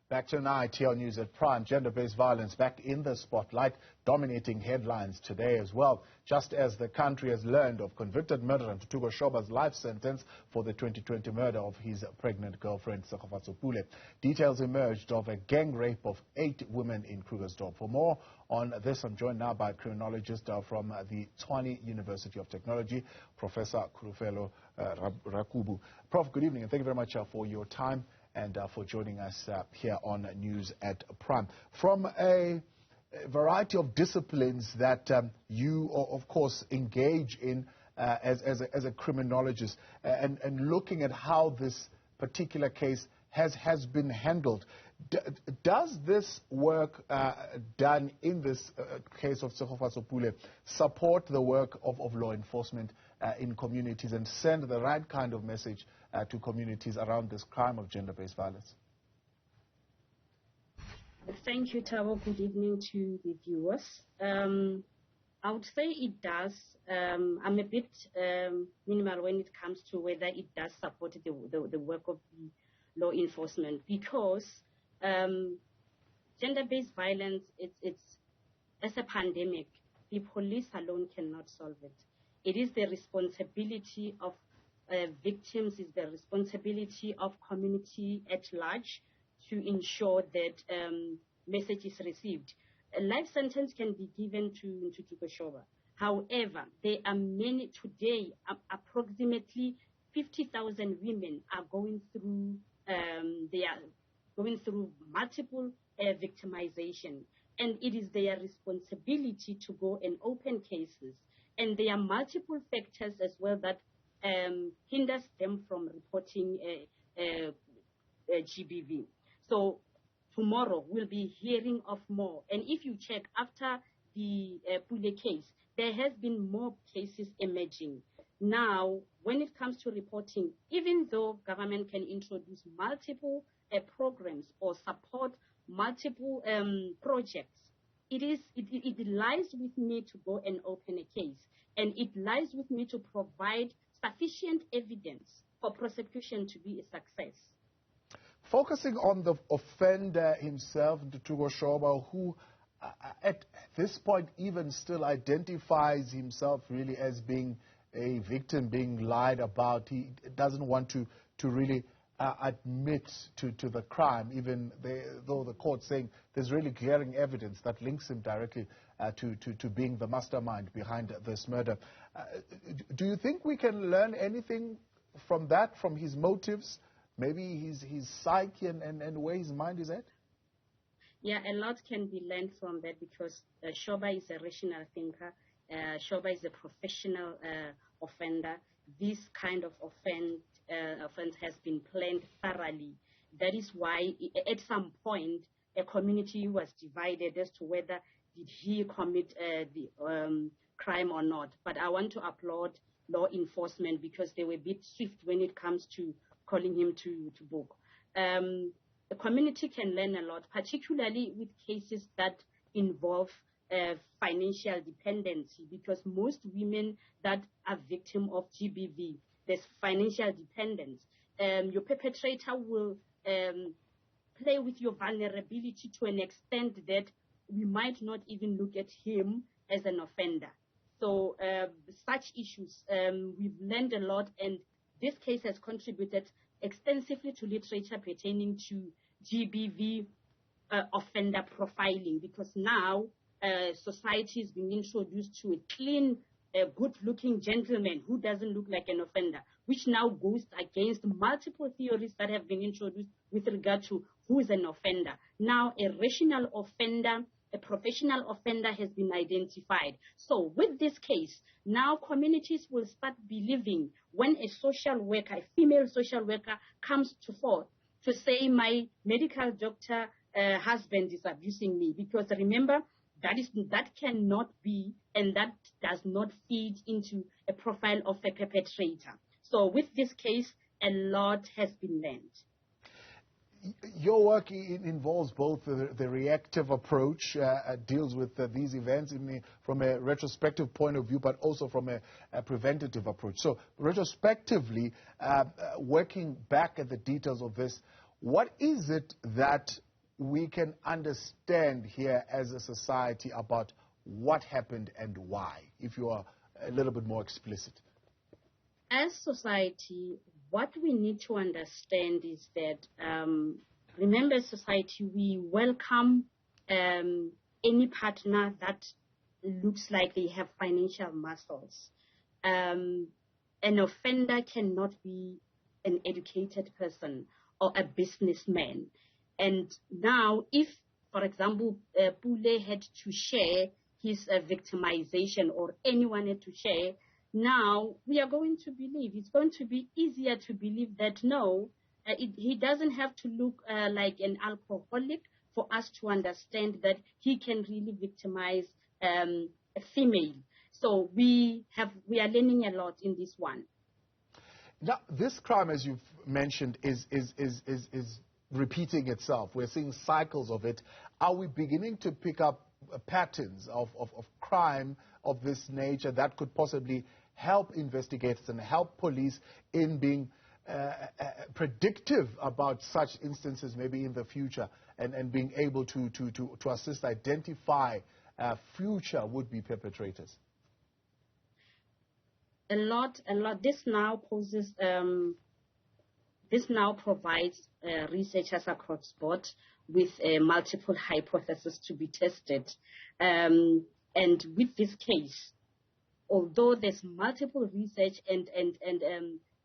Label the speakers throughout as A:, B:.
A: Back tonight here on News at Prime, gender-based violence back in the spotlight, dominating headlines today as well. Just as the country has learned of convicted murderer Krugersdorp's life sentence for the 2020 murder of his pregnant girlfriend, Kholofelo. Details emerged of a gang rape of 8 women in Krugersdorp. For more on this, I'm joined now by a criminologist from the Tshwane University of Technology, Professor Kholofelo Rabuku. Prof, good evening, and thank you very much for your time and for joining us here on News at Prime. From a variety of disciplines that you, of course, engage in as a criminologist, and looking at how this particular case has been handled, does this work done in this case of Kholofelo support the work of law enforcement in communities and send the right kind of message to communities around this crime of gender-based violence?
B: Thank you, Tabo. Good evening to the viewers. I would say it does. I'm a bit minimal when it comes to whether it does support the work of the law enforcement, because gender-based violence, it's as a pandemic, the police alone cannot solve it. It is the responsibility of victims, is the responsibility of community at large to ensure that message is received. A life sentence can be given to Krugersdorp. However, there are many today, approximately 50,000 women are going through multiple victimization, and it is their responsibility to go and open cases. And there are multiple factors as well that hinders them from reporting GBV. So tomorrow we'll be hearing of more. And if you check after the Pule case, there has been more cases emerging. Now, when it comes to reporting, even though government can introduce multiple programs or support multiple projects, it lies with me to go and open a case, and it lies with me to provide sufficient evidence for prosecution to be a success.
A: Focusing on the offender himself, Krugersdorp, who at this point even still identifies himself really as being a victim, being lied about. He doesn't want to really admit to the crime, even though the court's saying there's really glaring evidence that links him directly to being the mastermind behind this murder. Do you think we can learn anything from that, from his motives, maybe his psyche and where his mind is at?
B: Yeah, a lot can be learned from that, because Shoba is a rational thinker. Shoba is a professional offender. This kind of offense has been planned thoroughly. That is why at some point a community was divided as to whether did he commit the crime or not. But I want to applaud law enforcement, because they were a bit swift when it comes to calling him to book. The community can learn a lot, particularly with cases that involve financial dependency, because most women that are victim of GBV, there's financial dependence. Your perpetrator will play with your vulnerability to an extent that we might not even look at him as an offender. So such issues, we've learned a lot, and this case has contributed extensively to literature pertaining to GBV offender profiling, because now society is being introduced to a clean, good-looking gentleman who doesn't look like an offender, which now goes against multiple theories that have been introduced with regard to who is an offender. Now, a rational offender, a professional offender has been identified. So with this case, now communities will start believing when a social worker, a female social worker, comes to forth to say, my medical doctor husband is abusing me, because remember, that cannot be, and that does not feed into a profile of a perpetrator. So with this case, a lot has been learned.
A: Your work involves both the reactive approach, deals with these events from a retrospective point of view, but also from a preventative approach. So retrospectively, working back at the details of this, what is it that we can understand here as a society about what happened and why, if you are a little bit more explicit?
B: As society, what we need to understand is that, remember, as society, we welcome any partner that looks like they have financial muscles. An offender cannot be an educated person or a businessman. And now, if, for example, Pule had to share his victimization, or anyone had to share, now we are going to believe, it's going to be easier to believe that no, he doesn't have to look like an alcoholic for us to understand that he can really victimize a female. So we are learning a lot in this one.
A: Now, this crime, as you've mentioned, is repeating itself. We're seeing cycles of it. Are we beginning to pick up patterns of crime of this nature that could possibly help investigators and help police in being predictive about such instances maybe in the future, and being able to assist identify future would-be perpetrators?
B: A lot. This now provides researchers across board with multiple hypotheses to be tested. And with this case, although there's multiple research and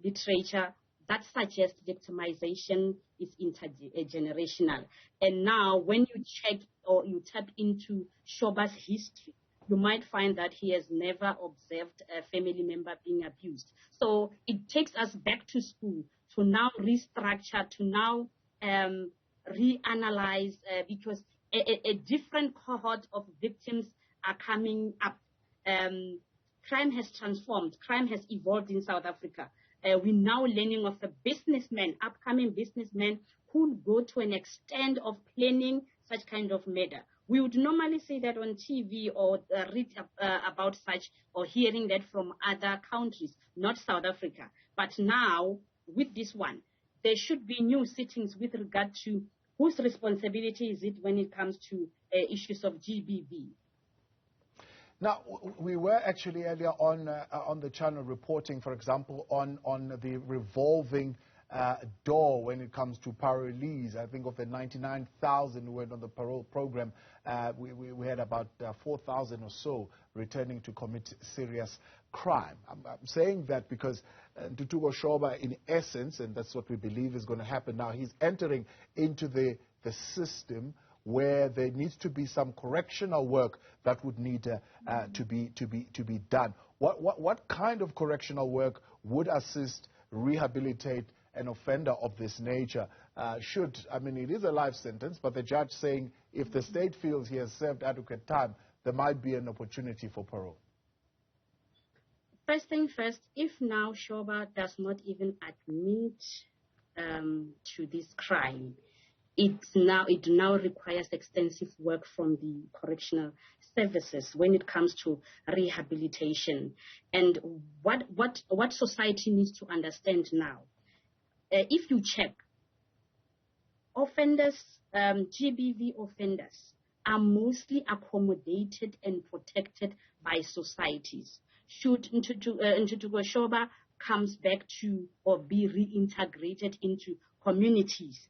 B: literature that suggests victimization is intergenerational. And now when you check or you tap into Shoba's history, you might find that he has never observed a family member being abused. So it takes us back to school to now restructure, to now reanalyze, because a different cohort of victims are coming up. Crime has transformed. Crime has evolved in South Africa. We're now learning of a businessman, upcoming businessman, who will go to an extent of planning such kind of murder. We would normally see that on TV or read about such, or hearing that from other countries, not South Africa. But now, with this one, there should be new sittings with regard to whose responsibility is it when it comes to issues of GBV.
A: Now, we were actually earlier on the channel reporting, for example, on the revolving door when it comes to parolees. I think of the 99,000 who went on the parole program, we had about 4,000 or so returning to commit serious crime. I'm saying that because Ntutuko Shoba, in essence, and that's what we believe is going to happen now, he's entering into the system where there needs to be some correctional work that would need to be done. What kind of correctional work would assist, rehabilitate an offender of this nature? It is a life sentence, but the judge saying if the state feels he has served adequate time, there might be an opportunity for parole.
B: First thing first, if now Shoba does not even admit to this crime, it now requires extensive work from the correctional services when it comes to rehabilitation. And what society needs to understand now, if you check, offenders, GBV offenders, are mostly accommodated and protected by societies. Should Ntutuko Shoba comes back to or be reintegrated into communities,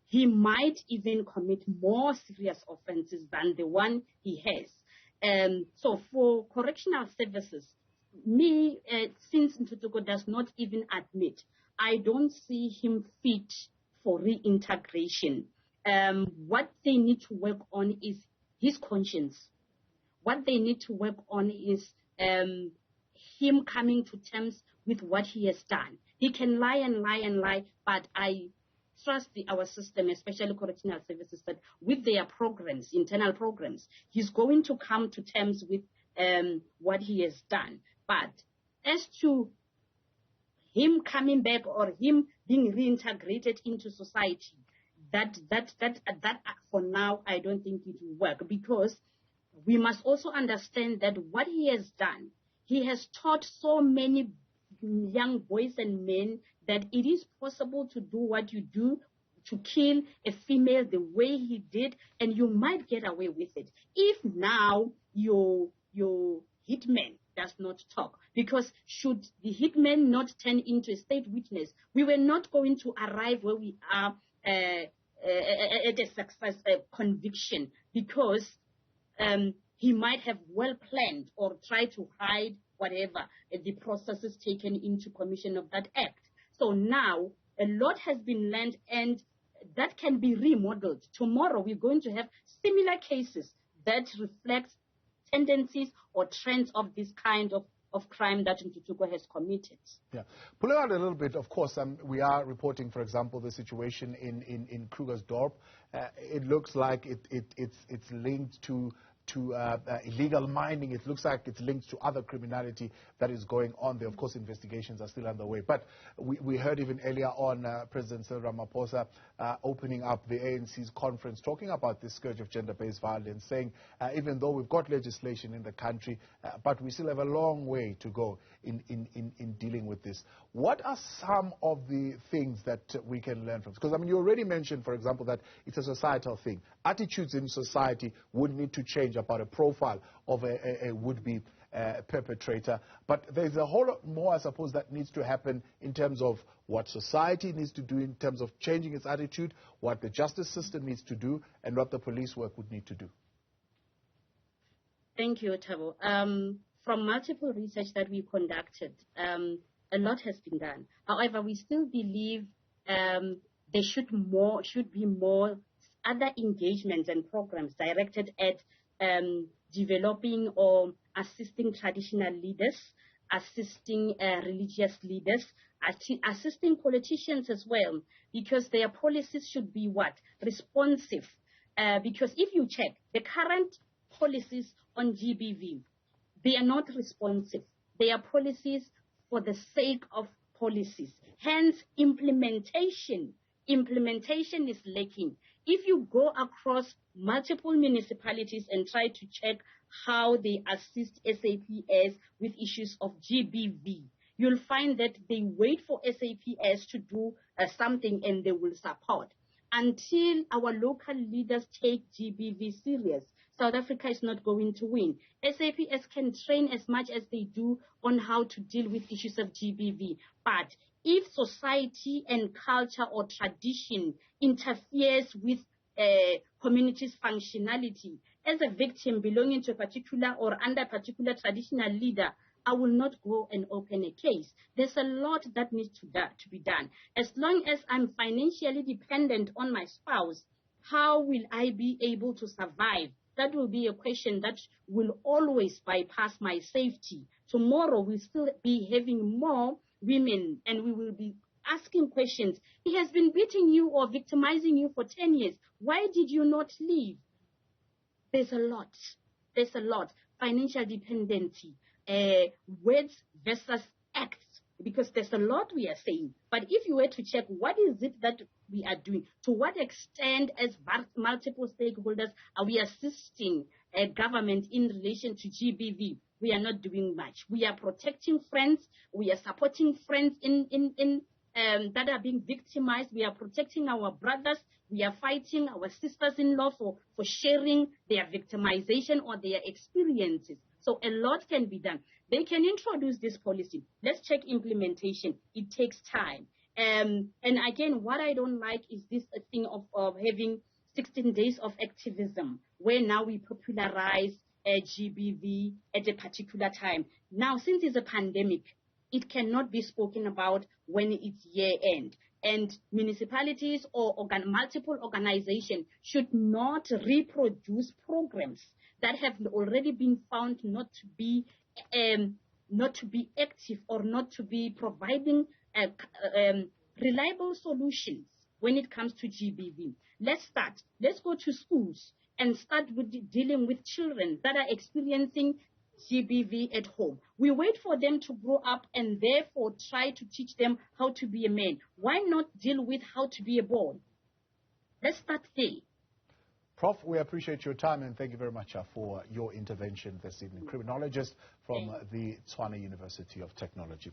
B: he might even commit more serious offenses than the one he has. So for correctional services, since Ntutuko does not even admit, I don't see him fit for reintegration. What they need to work on is his conscience. What they need to work on is him coming to terms with what he has done. He can lie and lie and lie, but I trust our system, especially correctional services, that with their programs, internal programs, he's going to come to terms with what he has done. But as to him coming back or him being reintegrated into society, that for now, I don't think it will work, because we must also understand that what he has done, he has taught so many young boys and men that it is possible to do what you do to kill a female the way he did, and you might get away with it. If now your hitman does not talk, because should the hitman not turn into a state witness, we were not going to arrive where we are at a success conviction, because he might have well planned or tried to hide whatever the processes taken into commission of that act. So now a lot has been learned, and that can be remodeled. Tomorrow we're going to have similar cases that reflect tendencies or trends of this kind of crime that Ntuthuko has committed.
A: Yeah. Pulling out a little bit, of course, we are reporting, for example, the situation in Krugersdorp. It looks like it's linked to illegal mining. It looks like it's linked to other criminality that is going on there. Of course, investigations are still underway. But we heard even earlier on President Cyril Ramaphosa opening up the ANC's conference, talking about this scourge of gender-based violence, saying even though we've got legislation in the country, but we still have a long way to go in dealing with this. What are some of the things that we can learn from? Because, I mean, you already mentioned, for example, that it's a societal thing. Attitudes in society would need to change about a profile of a would-be perpetrator. But there's a whole lot more, I suppose, that needs to happen in terms of what society needs to do in terms of changing its attitude, what the justice system needs to do, and what the police work would need to do.
B: Thank you, Thabo. From multiple research that we conducted, a lot has been done. However, we still believe there should be more other engagements and programs directed at developing or assisting traditional leaders, assisting religious leaders, assisting politicians as well, because their policies should be what? Responsive. Because if you check the current policies on GBV, they are not responsive. They are policies for the sake of policies. Hence, implementation is lacking. If you go across multiple municipalities and try to check how they assist SAPS with issues of GBV, you'll find that they wait for SAPS to do something and they will support. Until our local leaders take GBV serious, South Africa is not going to win. SAPS can train as much as they do on how to deal with issues of GBV. But if society and culture or tradition interferes with community's functionality, as a victim belonging to a particular or under a particular traditional leader, I will not go and open a case. There's a lot that needs to be done. As long as I'm financially dependent on my spouse, how will I be able to survive? That will be a question that will always bypass my safety. Tomorrow we'll still be having more women and we will be asking questions. He has been beating you or victimizing you for 10 years. Why did you not leave? There's a lot. There's a lot. Financial dependency, words versus acts, because there's a lot we are saying. But if you were to check what is it that we are doing, to what extent as multiple stakeholders are we assisting government in relation to GBV, we are not doing much. We are protecting friends. We are supporting friends that are being victimized. We are protecting our brothers. We are fighting our sisters-in-law for sharing their victimization or their experiences. So a lot can be done. They can introduce this policy. Let's check implementation. It takes time. And again, what I don't like is this thing of having 16 days of activism, where now we popularize GBV at a particular time. Now, since it's a pandemic, it cannot be spoken about when it's year end. And municipalities or multiple organizations should not reproduce programs that have already been found not to be active or not to be providing reliable solutions when it comes to GBV. Let's start. Let's go to schools and start with dealing with children that are experiencing GBV at home. We wait for them to grow up and therefore try to teach them how to be a man. Why not deal with how to be a boy? Let's start there.
A: Prof, we appreciate your time and thank you very much for your intervention this evening. Criminologist from the Tshwane University of Technology.